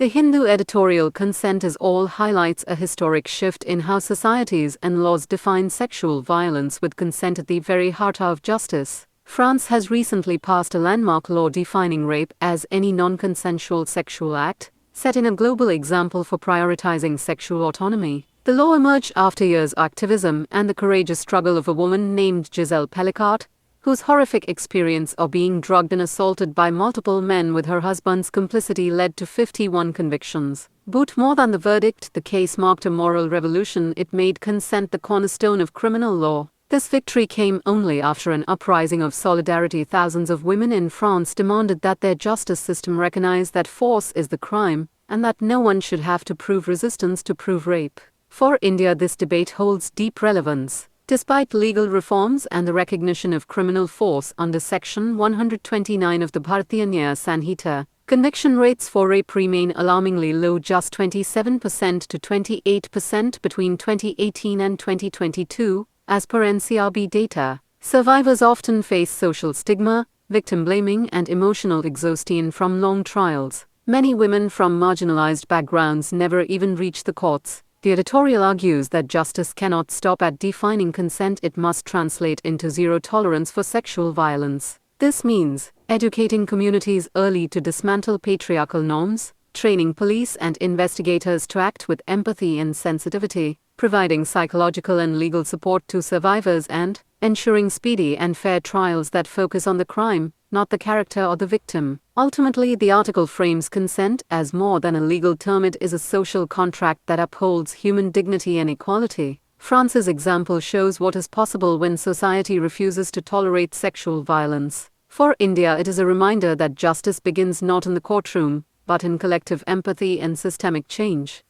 The Hindu editorial Consent is All highlights a historic shift in how societies and laws define sexual violence, with consent at the very heart of justice. France has recently passed a landmark law defining rape as any non-consensual sexual act, setting a global example for prioritizing sexual autonomy. The law emerged after years of activism and the courageous struggle of a woman named Giselle Pellicard, whose horrific experience of being drugged and assaulted by multiple men with her husband's complicity led to 51 convictions. But more than the verdict, the case marked a moral revolution. It made consent the cornerstone of criminal law. This victory came only after an uprising of solidarity. Thousands of women in France demanded that their justice system recognize that force is the crime, and that no one should have to prove resistance to prove rape. For India, this debate holds deep relevance. Despite legal reforms and the recognition of criminal force under Section 129 of the Bharatiya Nyaya Sanhita, conviction rates for rape remain alarmingly low, just 27% to 28% between 2018 and 2022, as per NCRB data. Survivors often face social stigma, victim blaming, and emotional exhaustion from long trials. Many women from marginalized backgrounds never even reach the courts. The editorial argues that justice cannot stop at defining consent, it must translate into zero tolerance for sexual violence. This means educating communities early to dismantle patriarchal norms, training police and investigators to act with empathy and sensitivity, providing psychological and legal support to survivors, and ensuring speedy and fair trials that focus on the crime, not the character or the victim. Ultimately, the article frames consent as more than a legal term. It is a social contract that upholds human dignity and equality. France's example shows what is possible when society refuses to tolerate sexual violence. For India, it is a reminder that justice begins not in the courtroom, but in collective empathy and systemic change.